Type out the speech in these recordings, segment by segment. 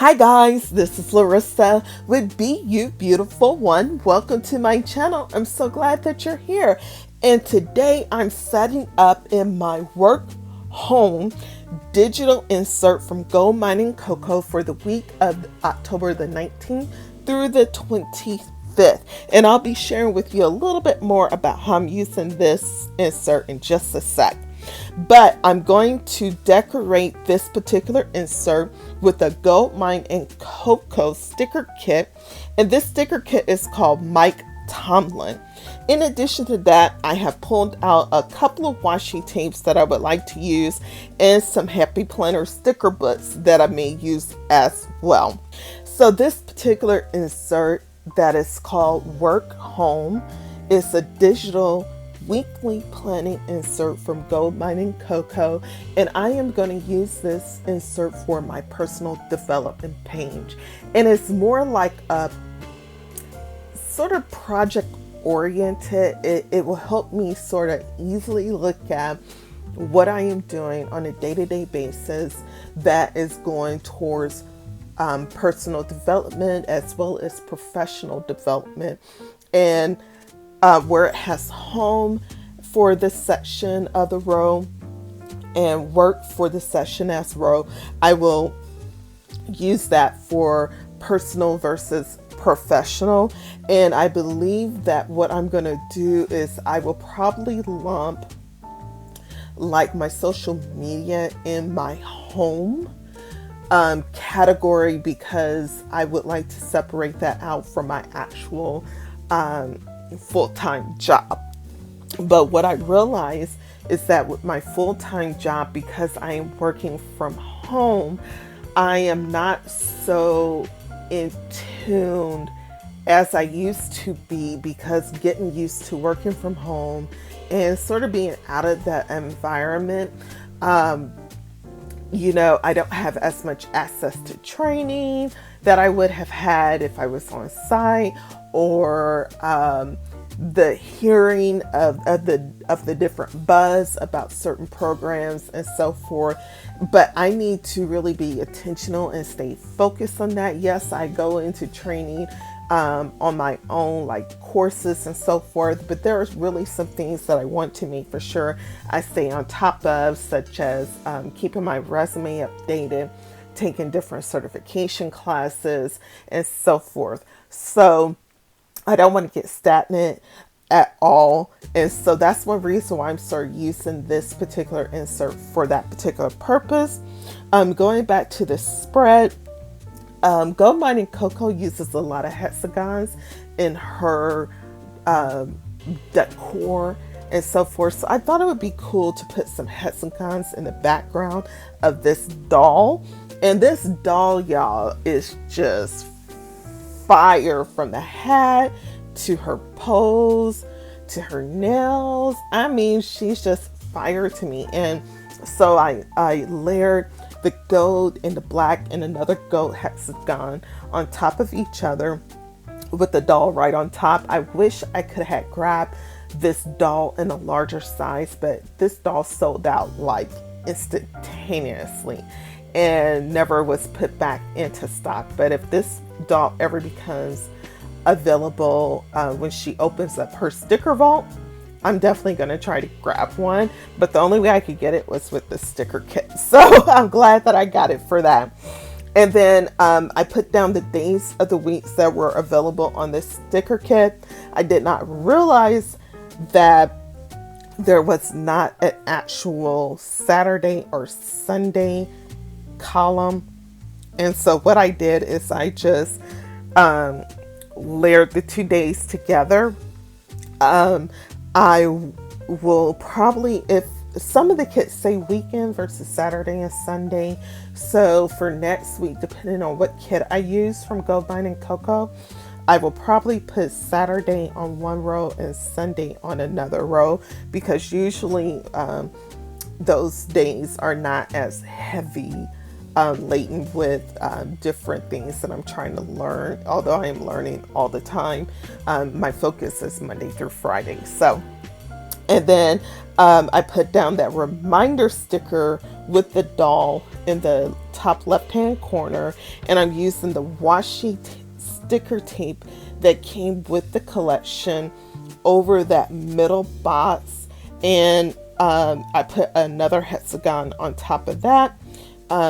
Hi guys, this is Larrissa with Be You Beautiful One. Welcome to my channel. I'm so glad that you're here. And today I'm setting up in my work home digital insert from Goldmine and Coco for the week of October the 19th through the 25th. And I'll be sharing with you a little bit more about how I'm using this insert in just a sec. But I'm going to decorate this particular insert with a Goldmine and Coco sticker kit. And this sticker kit is called Mike Tomlin. In addition to that, I have pulled out a couple of washi tapes that I would like to use and some Happy Planner sticker books that I may use as well. So this particular insert that is called Work Home is a digital weekly planning insert from Goldmine and Coco, and I am going to use this insert for my personal development page. And it's more like a sort of project oriented. It will help me sort of easily look at what I am doing on a day-to-day basis that is going towards personal development as well as professional development. And where it has home for this section of the row and work for the section as row, I will use that for personal versus professional. And I believe that what I'm going to do is I will probably lump like my social media in my home category, because I would like to separate that out from my actual full-time job. But what I realize is that with my full-time job, because I am working from home, I am not so in tune as I used to be, because getting used to working from home and sort of being out of that environment, I don't have as much access to training that I would have had if I was on site, or the hearing of the different buzz about certain programs and so forth. But I need to really be intentional and stay focused on that. Yes, I go into training on my own, like courses and so forth, but there's really some things that I want to make for sure I stay on top of, such as keeping my resume updated, taking different certification classes and so forth. So I don't want to get stagnant at all. And so that's one reason why I'm sort of using this particular insert for that particular purpose. Going back to the spread, Goldmine and Coco uses a lot of hexagons in her decor and so forth. So I thought it would be cool to put some hexagons in the background of this doll. And this doll, y'all, is just fire, from the hat to her pose to her nails. I mean, she's just fire to me. And so I layered the gold and the black and another gold hexagon on top of each other with the doll right on top. I wish I could have grabbed this doll in a larger size, but this doll sold out like instantaneously and never was put back into stock. But if this doll ever becomes available when she opens up her sticker vault, I'm definitely going to try to grab one. But the only way I could get it was with the sticker kit. So I'm glad that I got it for that. And then I put down the days of the weeks that were available on this sticker kit. I did not realize that there was not an actual Saturday or Sunday column. And so what I did is I just layered the 2 days together. I will probably, if some of the kits say weekend versus Saturday and Sunday, so for next week, depending on what kit I use from Goldmine and Coco, I will probably put Saturday on one row and Sunday on another row, because usually those days are not as heavy laden with different things that I'm trying to learn. Although I am learning all the time, my focus is Monday through Friday. So, and then I put down that reminder sticker with the doll in the top left hand corner, and I'm using the washi sticker tape that came with the collection over that middle box, and I put another hexagon on top of that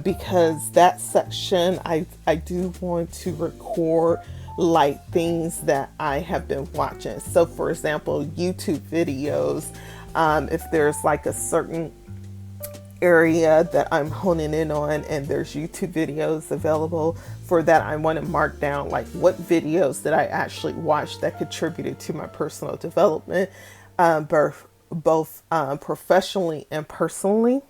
because that section I do want to record like things that I have been watching. So for example, YouTube videos, if there's like a certain area that I'm honing in on and there's YouTube videos available for that, I want to mark down like what videos that I actually watched that contributed to my personal development, both professionally and personally.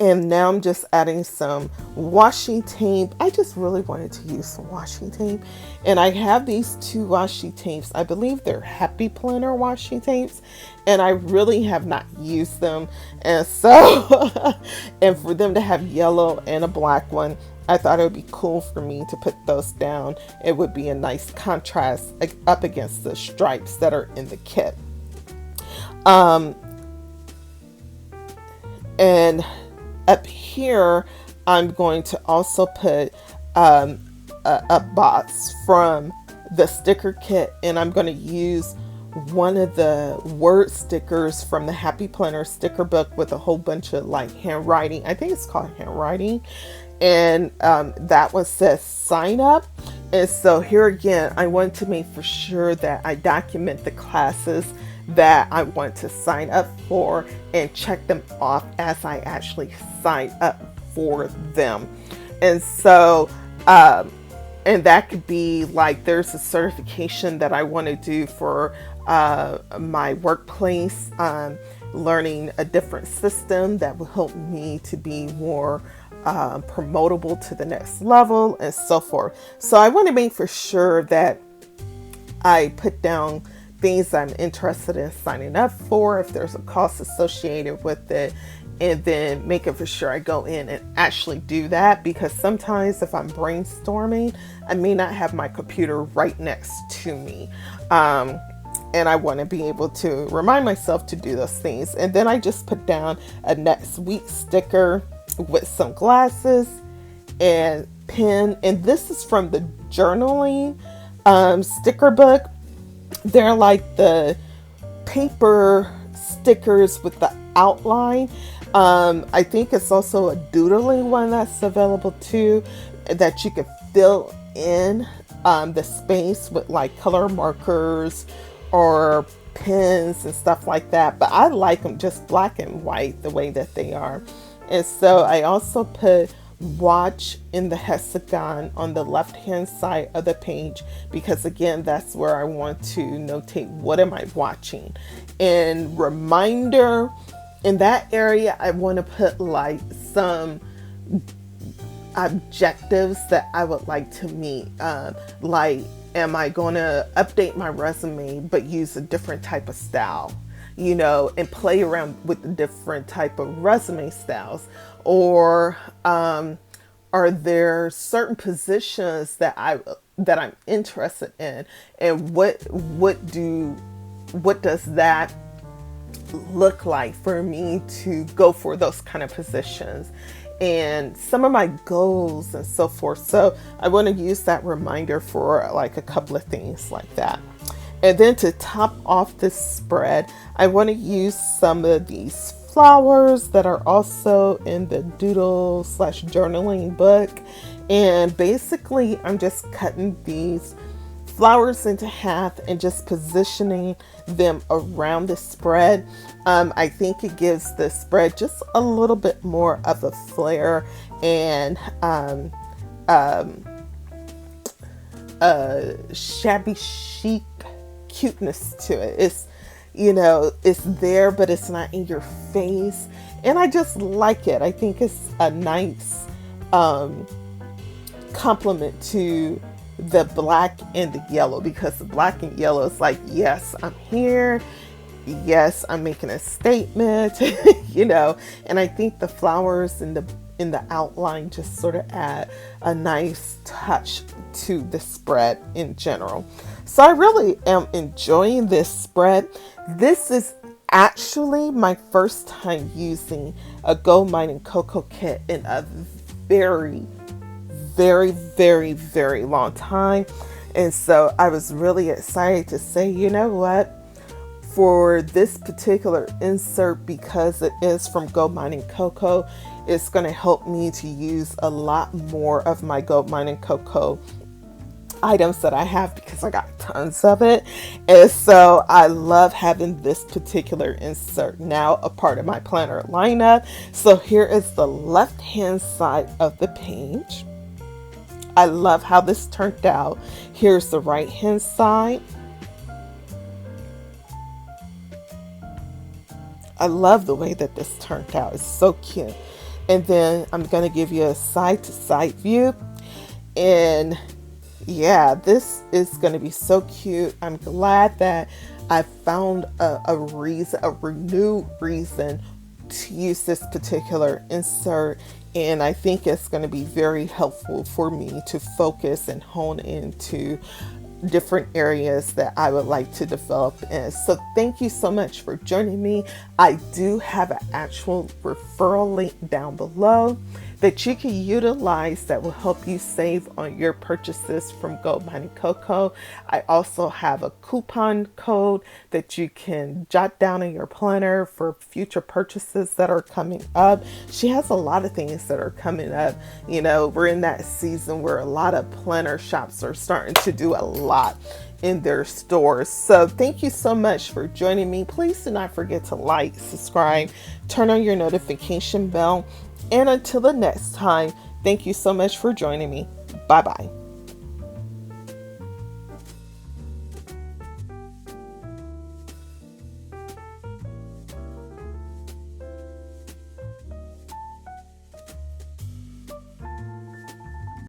And now I'm just adding some washi tape. I just really wanted to use some washi tape. And I have these two washi tapes. I believe they're Happy Planner washi tapes. And I really have not used them. And so, and for them to have yellow and a black one, I thought it would be cool for me to put those down. It would be a nice contrast up against the stripes that are in the kit. And up here, I'm going to also put a box from the sticker kit, and I'm going to use one of the word stickers from the Happy Planner sticker book with a whole bunch of like handwriting. I think it's called handwriting. And that one says sign up. And so here again, I want to make for sure that I document the classes that I want to sign up for and check them off as I actually sign up for them. And so, and that could be like, there's a certification that I want to do for my workplace, learning a different system that will help me to be more promotable to the next level and so forth. So I want to make for sure that I put down things I'm interested in signing up for, if there's a cost associated with it, and then making for sure I go in and actually do that, because sometimes if I'm brainstorming, I may not have my computer right next to me. And I want to be able to remind myself to do those things. And then I just put down a next week sticker with some glasses and pen. And this is from the journaling sticker book. They're like the paper stickers with the outline. I think it's also a doodling one that's available too, that you can fill in the space with like color markers or pens and stuff like that. But I like them just black and white the way that they are. And so I also put watch in the hexagon on the left hand side of the page, because again, that's where I want to notate what am I watching. And reminder, in that area I want to put like some objectives that I would like to meet, like am I going to update my resume but use a different type of style, you know, and play around with the different type of resume styles. Or are there certain positions that I'm interested in, and what does that look like for me to go for those kind of positions, and some of my goals and so forth. So I want to use that reminder for like a couple of things like that. And then to top off this spread, I want to use some of these flowers that are also in the doodle / journaling book. And basically I'm just cutting these flowers into half and just positioning them around the spread. I think it gives the spread just a little bit more of a flair and shabby chic cuteness to it. It's, you know, it's there, but it's not in your face. And I just like it. I think it's a nice complement to the black and the yellow, because the black and yellow is like, yes, I'm here. Yes, I'm making a statement, you know, and I think the flowers in the outline just sort of add a nice touch to the spread in general. So I really am enjoying this spread. This is actually my first time using a Goldmine and Coco kit in a very, very, very, very long time. And so I was really excited to say, you know what? For this particular insert, because it is from Goldmine and Coco, it's going to help me to use a lot more of my Goldmine and Coco items that I have, because I got tons of it. And so I love having this particular insert now a part of my planner lineup. So here is the left hand side of the page. I love how this turned out. Here's the right hand side. I love the way that this turned out. It's so cute. And then I'm going to give you a side to side view. And yeah, this is going to be so cute. I'm glad that I found a renewed reason to use this particular insert. And I think it's going to be very helpful for me to focus and hone into different areas that I would like to develop in. So thank you so much for joining me. I do have an actual referral link down below that you can utilize that will help you save on your purchases from Goldmine and Coco. I also have a coupon code that you can jot down in your planner for future purchases that are coming up. She has a lot of things that are coming up. You know, we're in that season where a lot of planner shops are starting to do a lot in their stores. So thank you so much for joining me. Please do not forget to like, subscribe, turn on your notification bell. And until the next time, thank you so much for joining me. Bye-bye.